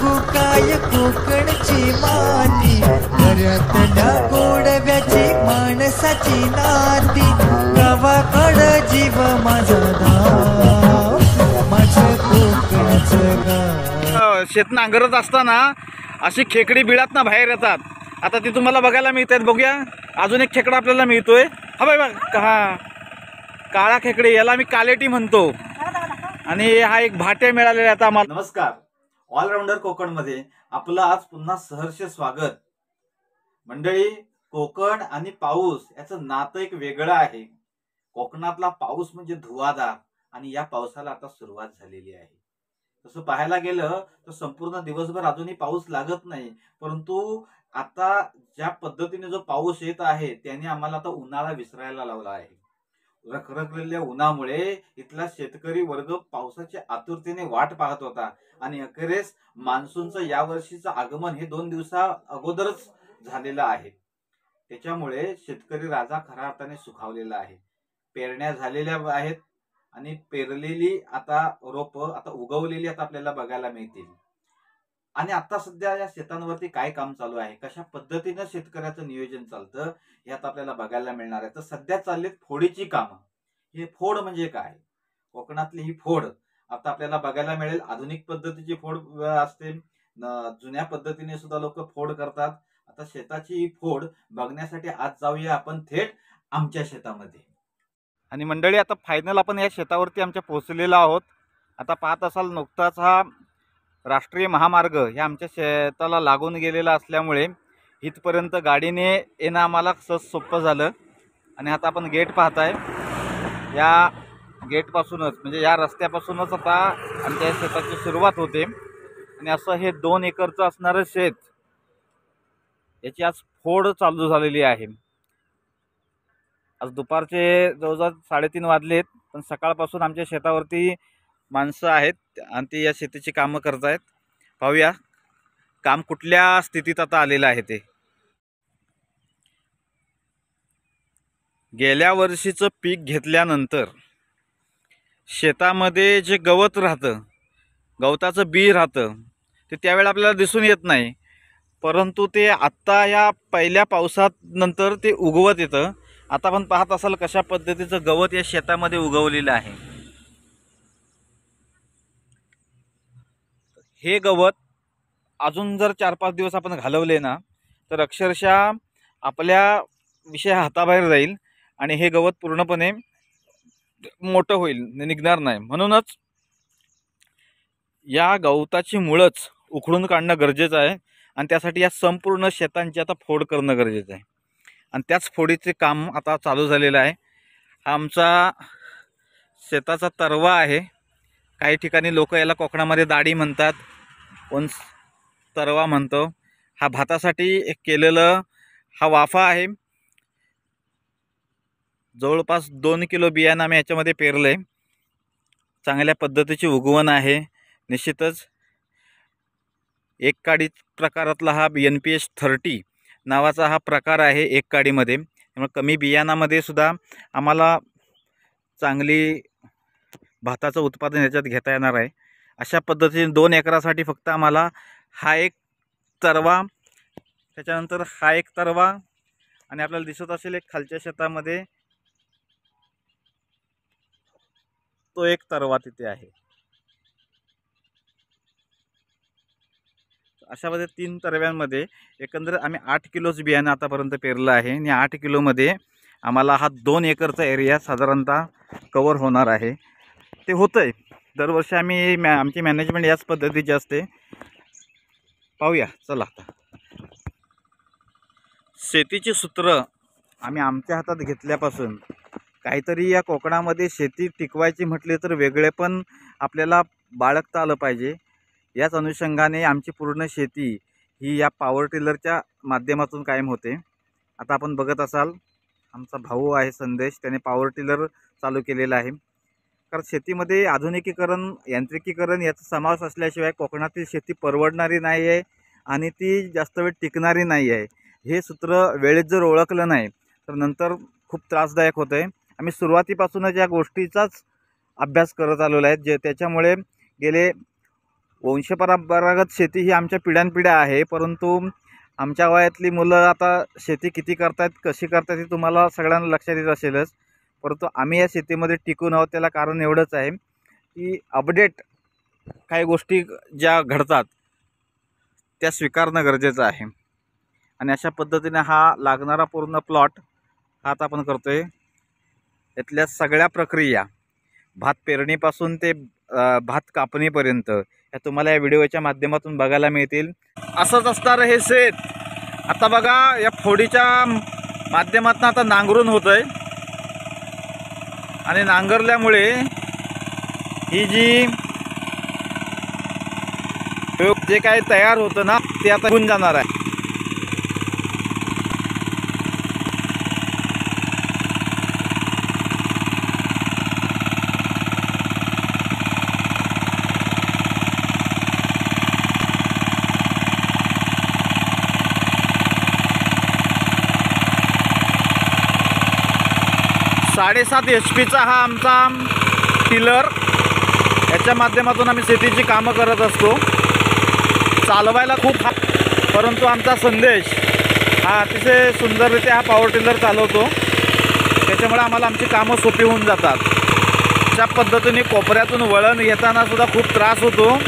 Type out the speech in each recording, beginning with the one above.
सांगू काय कोकणची माती, दर्यातल्या गोडव्याची माणसाची नाती, गावाकडं जीव माझा धाव, माझं कोकणचं गाव. शेत नांगरत असताना अशी खेकडी बिळातनं बाहेर येतात. आता ती तुम्हाला बघायला मिळतात. बघूया अजून एक खेकडा आपल्याला मिळतोय. हा बाई बघ, हा काळा खेकडे, याला मी कालेटी म्हणतो. आणि हा एक भाट्या मिळालेला आता आम्हाला. नमस्कार, ऑलराऊंडर कोकणमध्ये आपलं आज पुन्हा सहर्ष स्वागत. मंडळी, कोकण आणि पाऊस याचं नातं एक वेगळं आहे. कोकणातला पाऊस म्हणजे धुवाधार, आणि या पावसाला आता सुरुवात झालेली आहे. तसं पाहायला गेलं तर संपूर्ण दिवसभर अजूनही पाऊस लागत नाही, परंतु आता ज्या पद्धतीने जो पाऊस येत आहे त्याने आम्हाला आता उन्हाळा विसरायला लावला आहे. रखरखलेल्या उन्हामुळे इथला शेतकरी वर्ग पावसाच्या आतुरतेने वाट पाहत होता, आणि अखेरीस मान्सूनचं यावर्षीचं आगमन हे 2 दिवसा अगोदरच झालेलं आहे. त्याच्यामुळे शेतकरी राजा खऱ्या अर्थाने सुखावलेला आहे. पेरण्या झालेल्या आहेत, आणि पेरलेली आता रोप आता उगवलेली आता आपल्याला बघायला मिळतील. आणि आता सध्या या शेतांवरती काय काम चालू आहे, कशा पद्धतीनं शेतकऱ्याचं नियोजन चालतं, हे आता आपल्याला बघायला मिळणार आहे. तर सध्या चाललीत फोडीची कामं. हे फोड म्हणजे काय, कोकणातली ही फोड आता आपल्याला बघायला मिळेल. आधुनिक पद्धतीची फोड असते, जुन्या पद्धतीने सुद्धा लोक फोड करतात. आता शेताची ही फोड बघण्यासाठी आज जाऊया आपण थेट आमच्या शेतामध्ये. आणि मंडळी, आता फायनल आपण या शेतावरती आमच्या पोहोचलेलो आहोत. आता पाहत असाल, नुकताच हा राष्ट्रीय महामार्ग ह्या आमच्या शेताला लागून गेलेला असल्यामुळे इथपर्यंत गाडीने येणं आम्हाला सहज सोपं झालं. आणि आता आपण गेट पाहताय, या गेटपासूनच म्हणजे या रस्त्यापासूनच आता आमच्या शेताची सुरुवात होते. आणि असं हे 2 एकरचं असणारं शेत, याची आज फोड चालू झालेली आहे. आज दुपारचे जवळजवळ 3:30 वाजलेत, पण सकाळपासून आमच्या शेतावरती माणसं आहेत आणि ती या शेतीची कामं करतायत. पाहूया काम कुठल्या स्थितीत आता आलेलं आहे ते. गेल्या वर्षीचं पीक घेतल्यानंतर शेतामध्ये जे गवत राहतं, गवताचं बी राहतं, ते त्यावेळेला आपल्याला दिसून येत नाही, परंतु ते आत्ता या पहिल्या पावसात नंतर ते उगवत येतं. आता आपण पाहत असाल कशा पद्धतीचं गवत या शेतामध्ये उगवलेलं आहे. हे गवत अजून जर 4-5 दिवस आपण घालवले ना, तर अक्षरशः आपल्या विषय हाताबाहेर जाईल आणि हे गवत पूर्णपणे मोठं होईल, निघणार नाही. म्हणूनच या गवताची मुळच उखडून काढणं गरजेचं आहे, आणि त्यासाठी या संपूर्ण शेतांची आता फोड करणं गरजेचं आहे. आणि त्याच फोडीचे काम आता चालू झालेलं आहे. हा आमचा शेताचा तरवा आहे. काही ठिकाणी लोक याला कोकणामध्ये दाढी म्हणतात, कोण तरवा म्हणतो. हा भातासाठी केलेलं हा वाफा आहे. जवळपास 2 किलो बियाणं आम्ही याच्यामध्ये पेरलंय. चांगल्या पद्धतीची उगवण आहे. निश्चितच एक काडी प्रकारातला हा NPS 30 नावाचा हा प्रकार आहे एक काडीमध्ये. त्यामुळे कमी बियाणामध्ये सुद्धा आम्हाला चांगली भाताचं उत्पादन याच्यात घेता येणार आहे. अशा पद्धतीने 2 एकरासाठी फक्त आम्हाला हा एक तरवा, त्याच्यानंतर हा एक तरवा, आणि आपल्याला दिसत असेल एक खालच्या शेतामध्ये तो एक तरवा तिथे आहे. अशा मध्ये 3 तरव्यांमध्ये एकंदर आम्ही 8 किलोच बियाणं आतापर्यंत पेरलं आहे. आणि 8 किलोमध्ये आम्हाला हा 2 एकरचा एरिया साधारणतः कव्हर होणार आहे. ते होतंय. दरवर्षी आम्ही आमची मॅनेजमेंट याच पद्धतीची असते. पाहूया चला. शेतीची सूत्र आम्ही आमच्या हातात घेतल्यापासून काहीतरी या कोकणामध्ये शेती टिकवायची म्हटली तर वेगळे पण आपल्याला बाळगता आलं पाहिजे. याच अनुषंगाने आमची पूर्ण शेती ही या पॉवर टिलरच्या माध्यमातून कायम होते. आता आपण बघत असाल, आमचा भाऊ आहे संदेश, त्याने पॉवर टिलर चालू केलेला आहे. कारण शेतीमध्ये आधुनिकीकरण, यांत्रिकीकरण याचा समावेश असल्याशिवाय कोकणातील शेती परवडणारी नाही आहे आणि ती जास्त वेळ टिकणारी नाही आहे. हे सूत्र वेळेत जर ओळखलं नाही तर नंतर खूप त्रासदायक होतं आहे. आम्ही सुरुवातीपासूनच या गोष्टीचाच अभ्यास करत आलेलो आहे, जे त्याच्यामुळे गेले वंशपरंपरागत शेती ही आमच्या पिढ्यानपिढ्या आहे, परंतु आमच्या वयातली मुलं आता शेती किती करतात, कशी करतात हे तुम्हाला सगळ्यांना लक्षात येत असेलच. परंतु आम्ही या शेतीमध्ये टिकून आहोत. त्याला कारण एवढंच आहे की अपडेट काही गोष्टी ज्या घडतात त्या स्वीकारणं गरजेचं आहे. आणि अशा पद्धतीने हा लागणारा पूर्ण प्लॉट हा आता आपण करतो आहे. त्यातल्या सगळ्या प्रक्रिया भात पेरणीपासून ते भात कापणीपर्यंत या तुम्हाला या व्हिडिओच्या माध्यमातून बघायला मिळतील. असंच असणारं हे शेत. आता बघा या फोडीच्या माध्यमातून आता नांगरून होतं आहे आणि नांगरल्यामुळे ही जी जे काही तयार होतं ना ते आता होऊन जाणार आहे. साडेसात HP हा आमचा टिलर. याच्या माध्यमातून आम्ही शेतीची कामं करत असतो. चालवायला खूप परंतु आमचा संदेश हा अतिशय सुंदररित्या हा पॉवर टिलर चालवतो. त्याच्यामुळे आम्हाला आमची कामं सोपी होऊन जातात. अशा पद्धतीने कोपऱ्यातून वळण घेताना सुद्धा खूप त्रास होतो.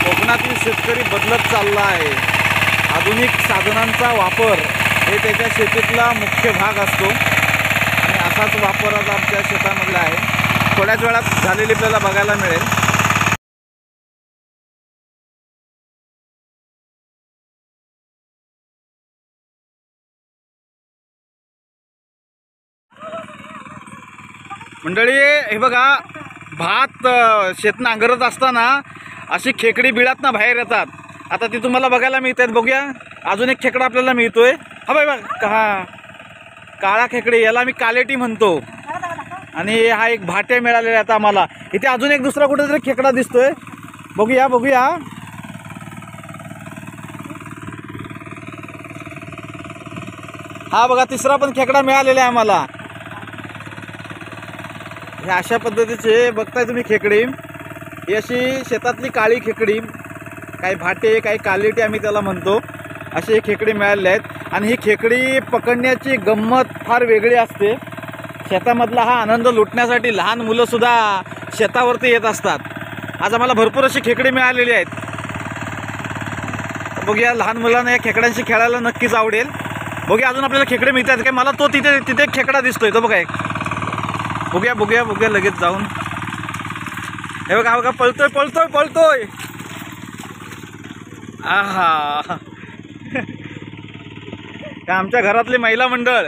कोकणातील शेतकरी बदलत चालला आहे. आधुनिक साधनांचा वापर हे त्याच्या शेतीतला मुख्य भाग असतो आणि असाच वापर आज आमच्या शेतामधला आहे. थोड्याच वेळात झालेली आपल्याला बघायला मिळेल. मंडळी हे बघा भात शेत नांगरत असताना अशी खेकडी बिळातनं बाहेर येतात. आता ती तुम्हाला बघायला मिळतात. बघूया अजून एक खेकडा आपल्याला मिळतोय. हा बाई बघ हा काळा खेकडी, याला आम्ही कालेटी म्हणतो. आणि हा एक भाट्या मिळालेला आता आम्हाला. इथे अजून एक दुसरा कुठेतरी खेकडा दिसतोय. बघूया बघूया. हा बघा तिसरा पण खेकडा मिळालेला आहे आम्हाला. हे अशा पद्धतीचे बघताय तुम्ही खेकडी. ही अशी शेतातली काळी खेकडी, काही भाटे काही कालेटी आम्ही त्याला म्हणतो, असे खेकडी मिळालेले आहेत. आणि ही खेकडी पकडण्याची गंमत फार वेगळी असते. शेतामधला हा आनंद लुटण्यासाठी लहान मुलंसुद्धा शेतावरती येत असतात. आज आम्हाला भरपूर अशी खेकडी मिळालेली आहेत. बघूया लहान मुलांना या खेकड्यांशी खेळायला नक्कीच आवडेल. बघूया अजून आपल्याला खेकडे मिळतात काय. मला तो तिथे एक खेकडा दिसतोय तो बघा एक. बघूया बघूया बघूया लगेच जाऊन. हे बघा बघा पळतोय पळतोय पळतोय. आहा आमच्या घरातले महिला मंडळ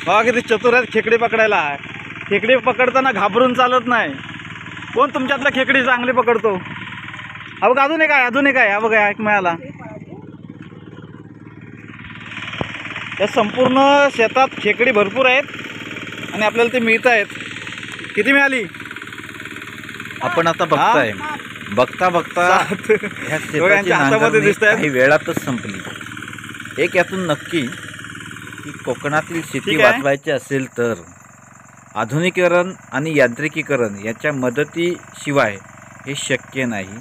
बघा किती चतुर आहेत खेकडी पकडायला. खेकडी पकडताना घाबरून चालत नाही. कोण तुमच्यातला खेकडी चांगली पकडतो. हा बघा अजून एक आहे अजून एक आहे. हा बघा एक मिळाला. या संपूर्ण शेतात खेकडी भरपूर आहेत आणि आपल्याला ते मिळत आहेत. किती मिळाली आपण आता बघताय. बघता बघता ह्या शेताची नांगरणी काही वेळातच संपली. एक यातून नक्की की कोकणातील शेती वाचवायची असेल तर आधुनिकीकरण आणि यांत्रिकीकरण याच्या मदतीशिवाय हे शक्य नाही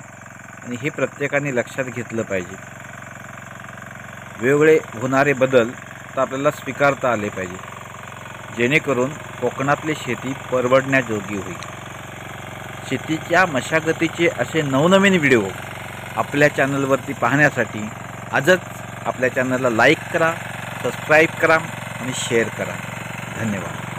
आणि हे प्रत्येकाने लक्षात घेतलं पाहिजे. वेगवेगळे होणारे बदल तर आपल्याला स्वीकारता आले पाहिजे, जेणेकरून कोकणातली शेती परवडण्याजोगी होईल. शेतीच्या मशागतीचे असे नवनवीन व्हिडिओ आपल्या चॅनलवरती पाहण्यासाठी आजच आपल्या चॅनलला लाईक करा, सबस्क्राईब करा आणि शेअर करा. धन्यवाद.